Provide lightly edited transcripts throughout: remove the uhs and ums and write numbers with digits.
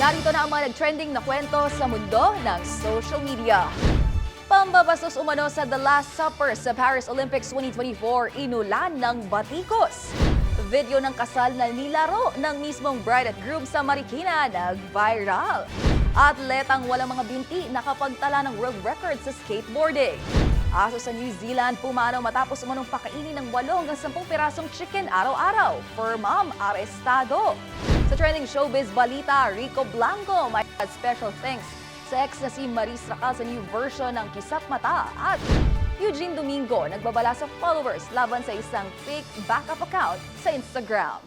Narito na ang mga nag-trending na kwento sa mundo ng social media. Pambabastos umano sa The Last Supper sa Paris Olympics 2024, inulan ng batikos. Video ng kasal na nilaro ng mismong bride at groom sa Marikina nag-viral. Atletang walang mga binti nakapagtala ng world record sa skateboarding. Aso sa New Zealand, pumanaw matapos umanong pakainin ng 8 hanggang 10 pirasong chicken araw-araw. Firmam arestado. Sa trending showbiz balita, Rico Blanco may special thanks sa ex na si Maris Racal sa new version ng Kisap Mata. At Eugene Domingo nagbabala sa followers laban sa isang fake backup account sa Instagram.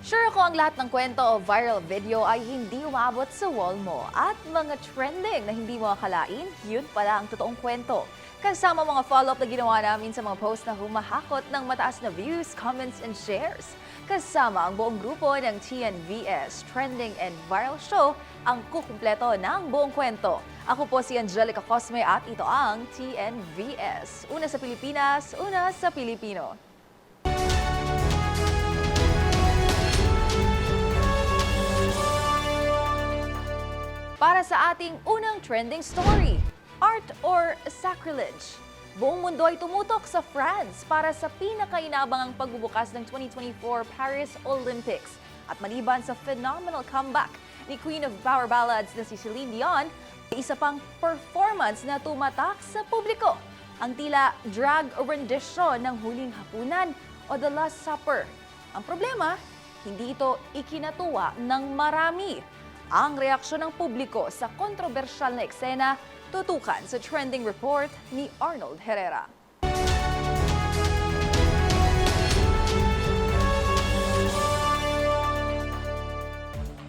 Sure ako ang lahat ng kwento o viral video ay hindi umabot sa wall mo at mga trending na hindi mo akalain, yun pala ang totoong kwento. Kasama mga follow-up na ginawa namin sa mga post na humahakot ng mataas na views, comments, and shares. Kasama ang buong grupo ng TNVS Trending and Viral Show ang kukumpleto ng buong kwento. Ako po si Angelica Cosme at ito ang TNVS. Una sa Pilipinas, una sa Pilipino. Para sa ating unang trending story, art or sacrilege? Buong mundo ay tumutok sa France para sa pinakainabangang pagbubukas ng 2024 Paris Olympics. At maliban sa phenomenal comeback ni Queen of Power Ballads na si Celine Dion, may isa pang performance na tumatak sa publiko. Ang tila drag rendition ng Huling Hapunan o The Last Supper. Ang problema, hindi ito ikinatuwa ng marami. Ang reaksyon ng publiko sa kontrobersyal na eksena, tutukan sa trending report ni Arnold Herrera.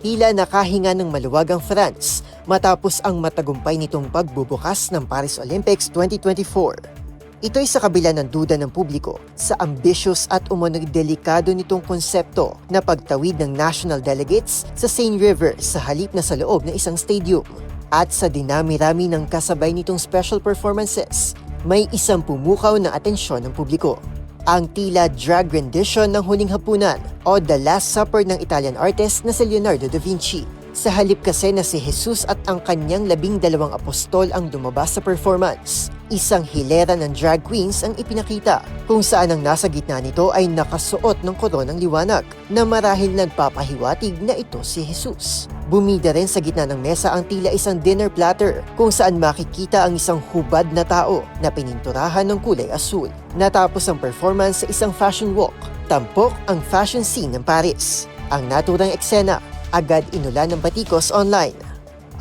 Tila nakahinga ng maluwag ang France matapos ang matagumpay nitong pagbubukas ng Paris Olympics 2024. Ito'y sa kabila ng duda ng publiko sa ambitious at umano'y delikado nitong konsepto na pagtawid ng national delegates sa Seine River sa halip na sa loob ng isang stadium. At sa dinami-rami ng kasabay nitong special performances, may isang pumukaw na atensyon ng publiko. Ang tila drag rendition ng Huling Hapunan o The Last Supper ng Italian artist na si Leonardo da Vinci. Sa halip kasi na si Jesus at ang kanyang 12 apostol ang dumabas sa performance. Isang hilera ng drag queens ang ipinakita, kung saan ang nasa gitna nito ay nakasuot ng koronang liwanag na marahil nagpapahiwatig na ito si Jesus. Bumida rin sa gitna ng mesa ang tila isang dinner platter kung saan makikita ang isang hubad na tao na pininturahan ng kulay asul. Natapos ang performance sa isang fashion walk. Tampok ang fashion scene ng Paris. Ang naturang eksena agad inulan ng batikos online.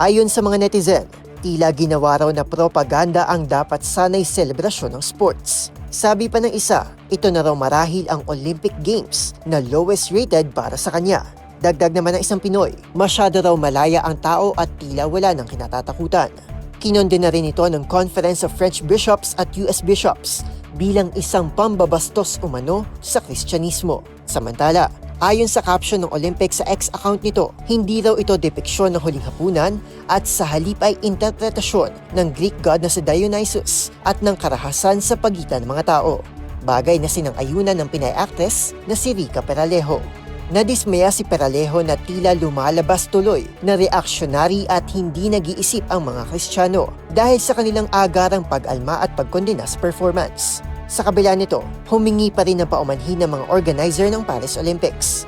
Ayon sa mga netizen, tila ginawa raw na propaganda ang dapat sanay selebrasyon ng sports. Sabi pa ng isa, ito na raw marahil ang Olympic Games na lowest rated para sa kanya. Dagdag naman ng isang Pinoy, masyado raw malaya ang tao at tila wala nang kinatatakutan. Kinonde na rin ito ng Conference of French Bishops at US Bishops bilang isang pambabastos umano sa Kristyanismo. Samantala, ayon sa caption ng Olympics sa X account nito, hindi raw ito depiksyon ng Huling Hapunan at sa halip ay interpretasyon ng Greek god na si Dionysus at ng karahasan sa pagitan ng mga tao. Bagay na sinang-ayunan ng Pinay actress na si Rica Peralejo. Nadismaya si Peralejo na tila lumalabas tuloy na reaksyonary at hindi nag-iisip ang mga Kristiyano dahil sa kanilang agarang pag-alma at pagkondena sa performance. Sa kabila nito, humingi pa rin ng paumanhin ng mga organizer ng Paris Olympics.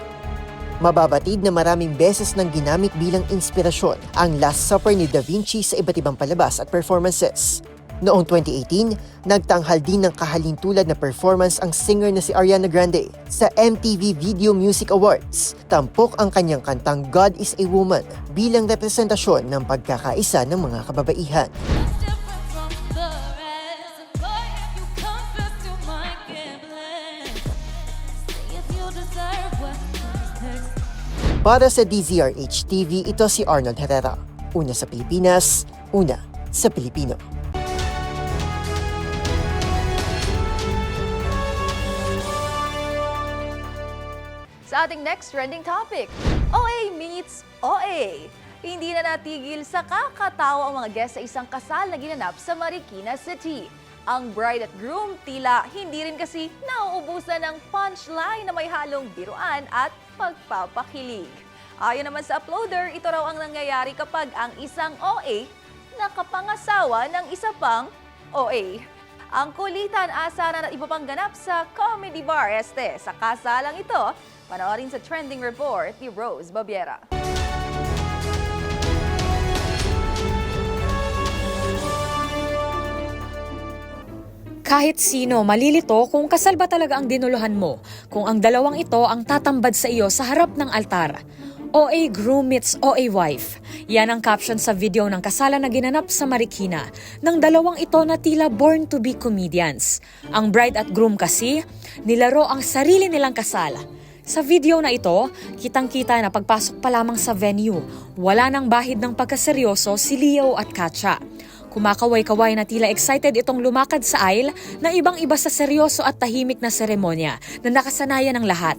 Mababatid na maraming beses nang ginamit bilang inspirasyon ang Last Supper ni Da Vinci sa iba't ibang palabas at performances. Noong 2018, nagtanghal din ng kahalintulad na performance ang singer na si Ariana Grande sa MTV Video Music Awards. Tampok ang kanyang kantang God is a Woman bilang representasyon ng pagkakaisa ng mga kababaihan. Para sa DZRH TV, ito si Arnold Herrera. Una sa Pilipinas, una sa Pilipino. Sa ating next trending topic, OA meets OA. Hindi na natigil sa kakatawa ang mga guest sa isang kasal na ginanap sa Marikina City. Ang bride at groom tila hindi rin kasi nauubusan ng punchline na may halong biruan at pagpapakilig. Ayon naman sa uploader, ito raw ang nangyayari kapag ang isang OA nakapangasawa ng isa pang OA. Ang kulitan, asaran at iba pang ganap sa Comedy Bar Este. Sa kasalang ito, panoorin sa trending report ni Rose Babiera. Kahit sino malilito kung kasal ba talaga ang dinuluhan mo, kung ang dalawang ito ang tatambad sa iyo sa harap ng altar. OA groom meets OA wife. Yan ang caption sa video ng kasalan na ginanap sa Marikina ng dalawang ito na tila born to be comedians. Ang bride at groom kasi, nilaro ang sarili nilang kasal. Sa video na ito, kitang-kita na pagpasok pa lamang sa venue, wala nang bahid ng pagkaseryoso si Leo at Katya. Kumakaway-kaway na tila excited itong lumakad sa aisle na ibang-iba sa seryoso at tahimik na seremonya na nakasanayan ng lahat.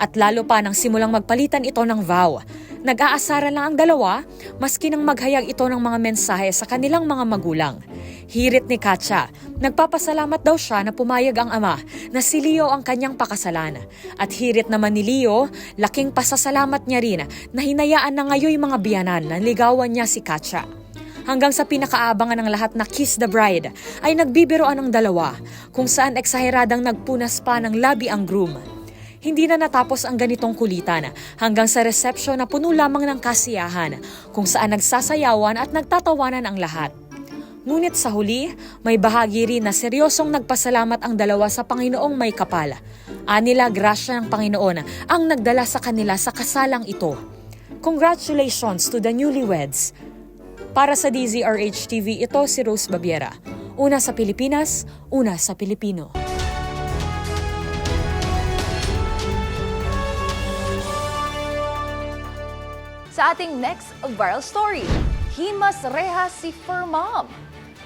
At lalo pa nang simulang magpalitan ito ng vow. Nag-aasara lang ang dalawa, maski nang maghayag ito ng mga mensahe sa kanilang mga magulang. Hirit ni Katya, nagpapasalamat daw siya na pumayag ang ama na si Leo ang kanyang pakasalan. At hirit naman ni Leo, laking pasasalamat niya rin na hinayaan na ngayon mga biyanan na ligawan niya si Katya. Hanggang sa pinakaabangan ng lahat na Kiss the Bride ay nagbibiroan ng dalawa kung saan eksaheradang nagpunas pa ng labi ang groom. Hindi na natapos ang ganitong kulitan hanggang sa reception na puno lamang ng kasiyahan kung saan nagsasayawan at nagtatawanan ang lahat. Ngunit sa huli, may bahagi rin na seryosong nagpasalamat ang dalawa sa Panginoong may kapal. Anila, grasya ng Panginoon ang nagdala sa kanila sa kasalang ito. Congratulations to the newlyweds! Para sa DZRH TV, ito si Rose Babiera. Una sa Pilipinas, una sa Pilipino. Sa ating next viral story, himas rehas si fur mom.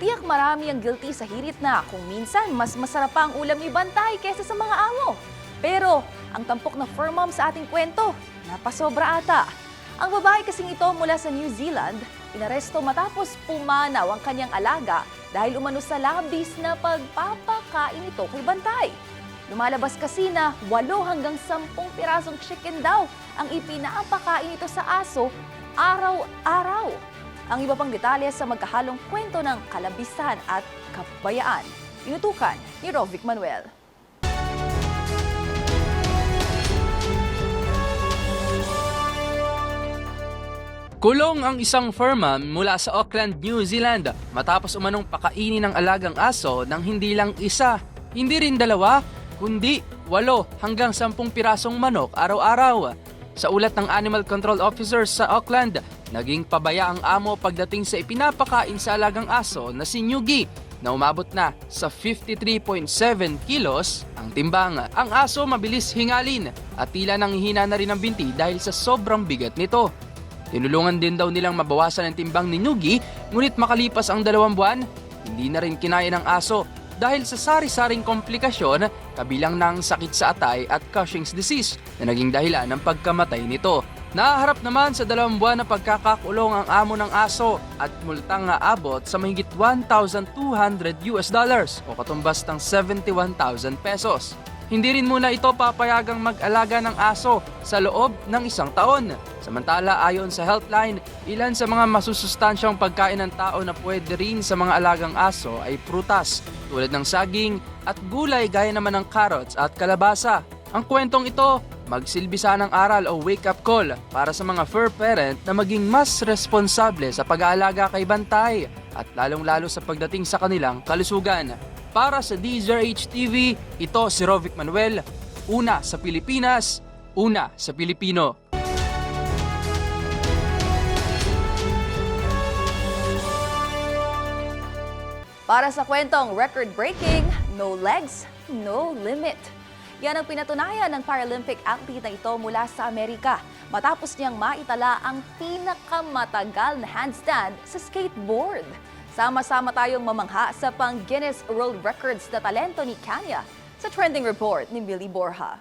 Tiyak marami ang guilty sa hirit na kung minsan mas masarap pa ang ulam ni Bantay kaysa sa mga amo. Pero ang tampok na fur mom sa ating kwento, napasobra ata. Ang babae kasing ito mula sa New Zealand, inaresto matapos pumanaw ang kanyang alaga dahil umano sa labis na pagpapakain ito kay Bantay. Lumalabas kasi na 8 hanggang 10 pirasong chicken daw ang ipinapakain ito sa aso araw-araw. Ang iba pang detalye sa magkahalong kwento ng kalabisan at kabayaan. Inutukan ni Rovic Manuel. Kulong ang isang fur mom mula sa Auckland, New Zealand matapos umanong pakainin ng alagang aso ng hindi lang isa, hindi rin dalawa, kundi 8 hanggang 10 pirasong manok araw-araw. Sa ulat ng Animal Control Officer sa Auckland, naging pabaya ang amo pagdating sa ipinapakain sa alagang aso na si Nyugi na umabot na sa 53.7 kilos ang timbang. Ang aso mabilis hingalin at tila nanghihina na rin ang binti dahil sa sobrang bigat nito. Tinulungan din daw nilang mabawasan ang timbang ni Nyugi, ngunit makalipas ang 2 buwan, hindi na rin kinaya ng aso dahil sa sari-saring komplikasyon kabilang ng sakit sa atay at Cushing's disease na naging dahilan ng pagkamatay nito. Naharap naman sa 2 buwan na pagkakakulong ang amo ng aso at multang aabot sa mahigit $1,200 o katumbas ng 71,000 pesos. Hindi rin muna ito papayagang mag-alaga ng aso sa loob ng 1 taon. Samantala, ayon sa Healthline, ilan sa mga masusustansyang pagkain ng tao na pwede rin sa mga alagang aso ay prutas, tulad ng saging at gulay gaya naman ng carrots at kalabasa. Ang kwentong ito, magsilbisa ng aral o wake-up call para sa mga fur parent na maging mas responsable sa pag-aalaga kay Bantay at lalong-lalo sa pagdating sa kanilang kalusugan. Para sa DZRH TV, ito si Rovic Manuel, una sa Pilipinas, una sa Pilipino. Para sa kwentong record-breaking, no legs, no limit. Yan ang pinatunayan ng Paralympic athlete na ito mula sa Amerika matapos niyang maitala ang pinakamatagal na handstand sa skateboard. Sama-sama tayong mamangha sa pang-Guinness World Records na talento ni Kanya sa trending report ni Millie Borja.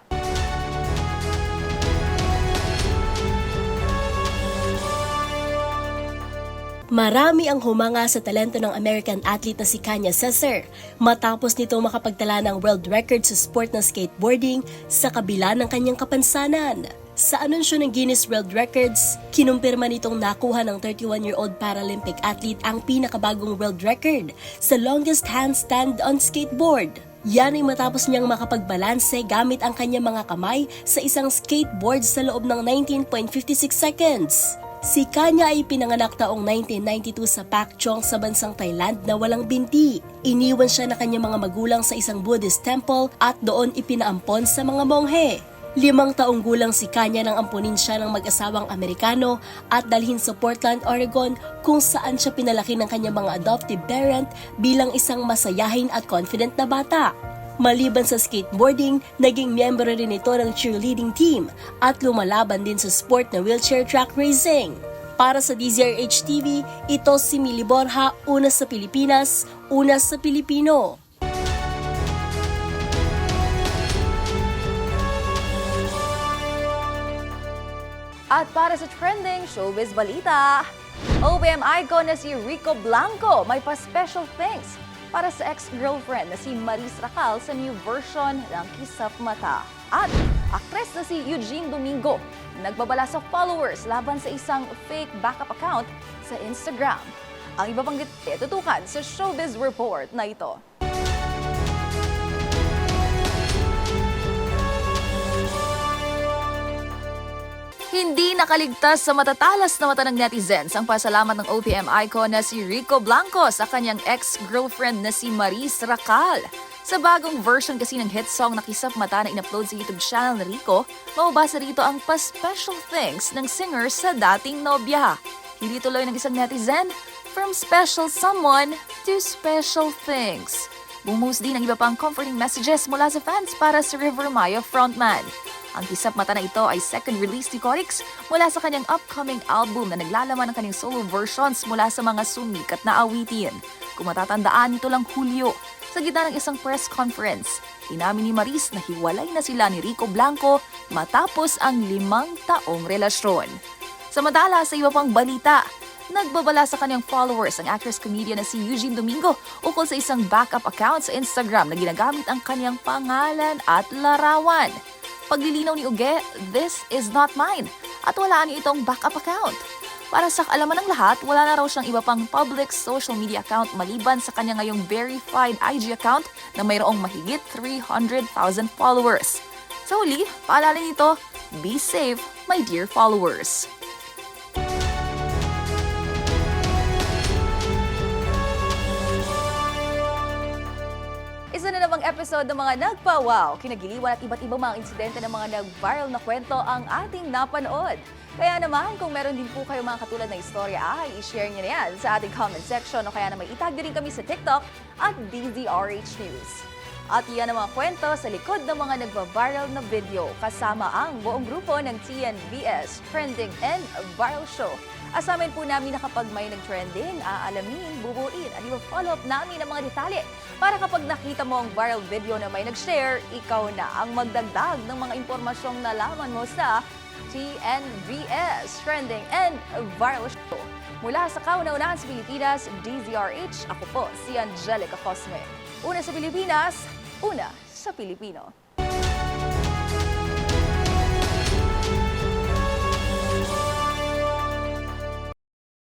Marami ang humanga sa talento ng American athlete na si Kanya Cesar matapos nito makapagtala ng world record sa sport ng skateboarding sa kabila ng kanyang kapansanan. Sa anunsyo ng Guinness World Records, kinumpirma nitong nakuha ng 31-year-old Paralympic athlete ang pinakabagong world record sa longest handstand on skateboard. Yan ay matapos niyang makapagbalanse gamit ang kanyang mga kamay sa isang skateboard sa loob ng 19.56 seconds. Si Kanya ay pinanganak taong 1992 sa Pakchong sa bansang Thailand na walang binti. Iniwan siya na kanyang mga magulang sa isang Buddhist temple at doon ipinaampon sa mga monghe. 5 taong gulang si Kanya nang ampunin siya ng mag-asawang Amerikano at dalhin sa Portland, Oregon kung saan siya pinalaki ng kanyang mga adoptive parent bilang isang masayahin at confident na bata. Maliban sa skateboarding, naging miyembro rin ito ng cheerleading team at lumalaban din sa sport na wheelchair track racing. Para sa DZRH TV, ito si Mili Borja, una sa Pilipinas, una sa Pilipino. At para sa trending showbiz balita, OPM icon na si Rico Blanco may pa-special thanks para sa ex-girlfriend na si Maris Racal sa new version ng Kisap Mata. At aktres na si Eugene Domingo nagbabala sa followers laban sa isang fake backup account sa Instagram. Ang iba pang tutukan sa showbiz report na ito. Hindi nakaligtas sa matatalas na mata ng netizens ang pasalamat ng OPM icon na si Rico Blanco sa kanyang ex-girlfriend na si Maris Racal. Sa bagong version kasi ng hit song na Kisap Mata na in-upload sa YouTube channel ni Rico, mababasa rito ang pa-special thanks ng singer sa dating nobya. Hindi tuloy ng isang netizen, from special someone to special things. Bumuhos din ang iba pang comforting messages mula sa fans para sa River Maya frontman. Ang Kisap Mata na ito ay second release ni Corix mula sa kanyang upcoming album na naglalaman ng kanyang solo versions mula sa mga sumikat na awitin. Kung matatandaan, nito lang Hulyo, sa gitna ng isang press conference, inamin ni Maris na hiwalay na sila ni Rico Blanco matapos ang 5 taong relasyon. Samantala, sa iba pang balita, nagbabala sa kanyang followers ang actress-comedian na si Eugene Domingo ukol sa isang backup account sa Instagram na ginagamit ang kanyang pangalan at larawan. Paglilinaw ni Uge, this is not mine at wala niya itong backup account. Para sa kaalaman ng lahat, wala na raw siyang iba pang public social media account maliban sa kanya ngayong verified IG account na mayroong mahigit 300,000 followers. Sa huli, paalala nito, be safe, my dear followers. Isa na namang episode ng mga nagpa-wow, kinagiliwan at iba't ibang mga insidente ng mga nag-viral na kwento ang ating napanood. Kaya naman, kung meron din po kayo mga katulad na istorya, ay i-share nyo na yan sa ating comment section o kaya naman itag din kami sa TikTok at DZRH News. At yan ang mga kwento sa likod ng mga nagva-viral na video kasama ang buong grupo ng TNVS Trending and Viral Show. Asamin po namin na kapag may nag-trending, aalamin, bubuin at i-follow up namin ang mga detalye para kapag nakita mo ang viral video na may nag-share, ikaw na ang magdagdag ng mga impormasyong nalaman mo sa TNVS Trending and Viral Show. Mula sa kauna-unahan sa Pilipinas, DZRH, ako po si Angelica Cosme. Una sa Pilipinas, una sa Pilipino.